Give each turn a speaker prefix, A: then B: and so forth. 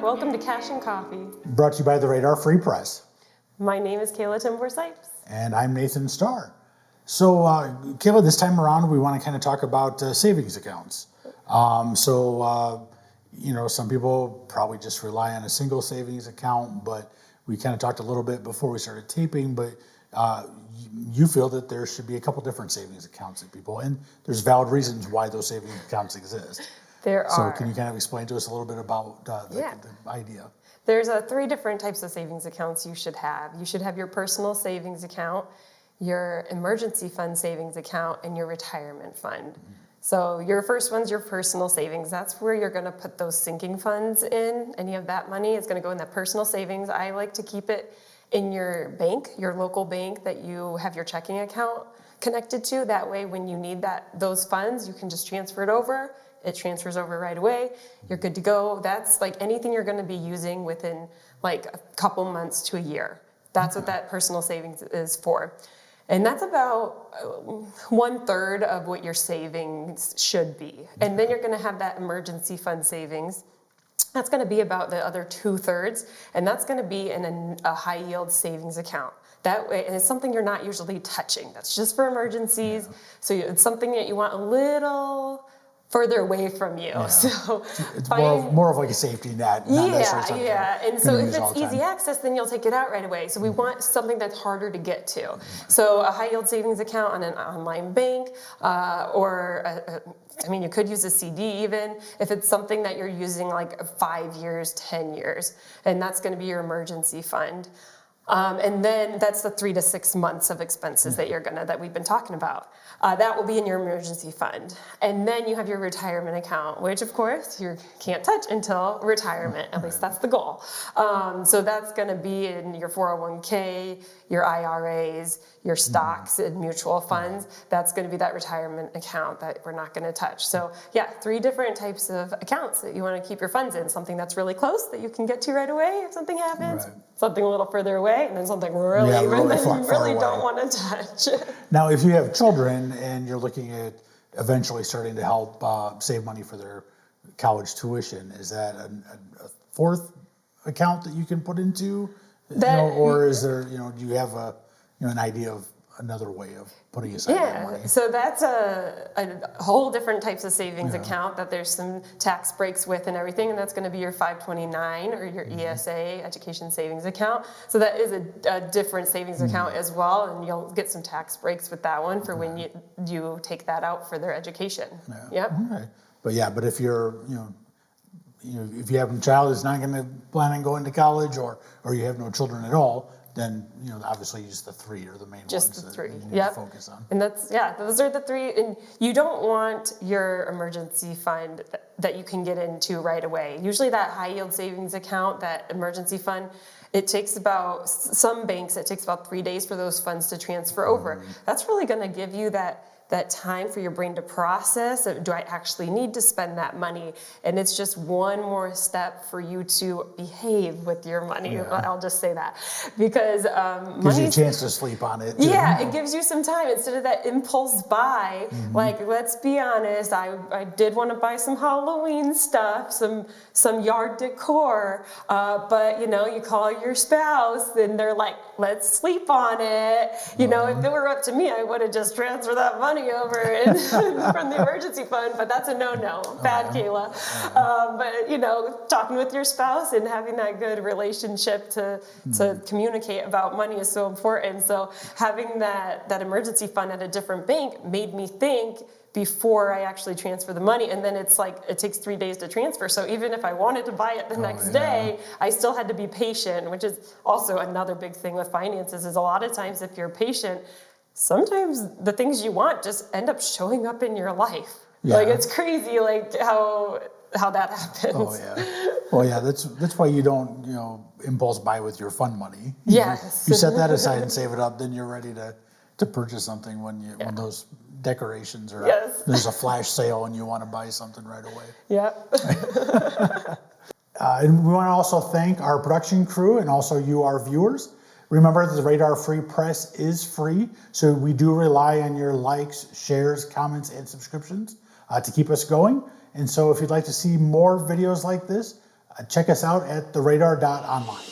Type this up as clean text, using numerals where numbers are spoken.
A: welcome to Cash and Coffee.
B: Brought to you by the Radar Free Press.
A: My name is Kayla Tenboer-Sipes.
B: And I'm Nathan Stahr. So, Kayla, this time around, we want to kind of talk about savings accounts. Some people probably just rely on a single savings account, but we kind of talked a little bit before we started taping, but you feel that there should be a couple different savings accounts that people, and there's valid reasons why those savings accounts exist.
A: There are.
B: So can you kind of explain to us a little bit about the idea?
A: There's 3 different types of savings accounts you should have. You should have your personal savings account, your emergency fund savings account, and your retirement fund. Mm-hmm. So your first one's your personal savings. That's where you're going to put those sinking funds in. Any of that money is going to go in that personal savings. I like to keep it in your bank, your local bank that you have your checking account connected to. That way, when you need those funds, you can just transfer it over. It transfers over right away. You're good to go. That's like anything you're going to be using within like a couple months to a year. That's what that personal savings is for. And that's about 1/3 of what your savings should be. And then you're going to have that emergency fund savings. That's going to be about the other 2/3, and that's going to be in a high yield savings account. That way, and it's something you're not usually touching. That's just for emergencies. Yeah. So it's something that you want a little further away from you. Yeah. So
B: it's more of like a safety net. Not
A: And so if it's easy access, then you'll take it out right away. So we want something that's harder to get to. So a high yield savings account on an online bank, you could use a CD even if it's something that you're using like 5 years, 10 years, and that's going to be your emergency fund. And then that's the 3 to 6 months of expenses that we've been talking about. That will be in your emergency fund. And then you have your retirement account, which of course you can't touch until retirement. At least that's the goal. So that's going to be in your 401k, your IRAs, your stocks and mutual funds. That's going to be that retirement account that we're not going to touch. So 3 different types of accounts that you want to keep your funds in. Something that's really close that you can get to right away if something happens. Right. Something a little further away, and then something really that you really don't want to touch.
B: Now, if you have children and you're looking at eventually starting to help save money for their college tuition, is that a 4th account that you can put into, or is there, do you have an idea of another way of putting aside that money?
A: So that's a whole different types of savings account that there's some tax breaks with and everything, and that's going to be your 529 or your ESA, Education Savings Account. So that is a different savings account as well, and you'll get some tax breaks with that one for when you take that out for their education.
B: Yeah. Okay. But if you're, if you have a child who's not going to plan on going to college, or you have no children at all, then obviously just the 3 are the main
A: ones
B: that
A: 3.
B: you need to focus on.
A: And those are the 3. And you don't want your emergency fund that you can get into right away. Usually that high yield savings account, that emergency fund, it takes about 3 days for those funds to transfer over. That's really going to give you that time for your brain to process. Do I actually need to spend that money? And it's just one more step for you to behave with your money. Yeah. I'll just say that. Because
B: gives you a chance to sleep on it.
A: Yeah, it gives you some time instead of that impulse buy. Like, let's be honest, I did want to buy some Halloween stuff, some yard decor, but you call your spouse and they're like, let's sleep on it. If it were up to me, I would have just transferred that money over from the emergency fund, but that's a no-no. Bad, Kayla. But talking with your spouse and having that good relationship to communicate about money is so important. So having that emergency fund at a different bank made me think before I actually transfer the money, and then it's like it takes 3 days to transfer. So even if I wanted to buy it the next day, I still had to be patient, which is also another big thing with finances. Is a lot of times if you're patient, sometimes the things you want just end up showing up in your life. Yeah. Like, it's crazy, like how that happens.
B: That's why you don't impulse buy with your fund money.
A: Yes.
B: You set that aside and save it up, then you're ready to purchase something when those decorations or there's a flash sale and you want to buy something right away.
A: Yeah.
B: And we want to also thank our production crew and also you, our viewers. Remember, the Radar Free Press is free, so we do rely on your likes, shares, comments, and subscriptions to keep us going. And so if you'd like to see more videos like this, check us out at theradar.online.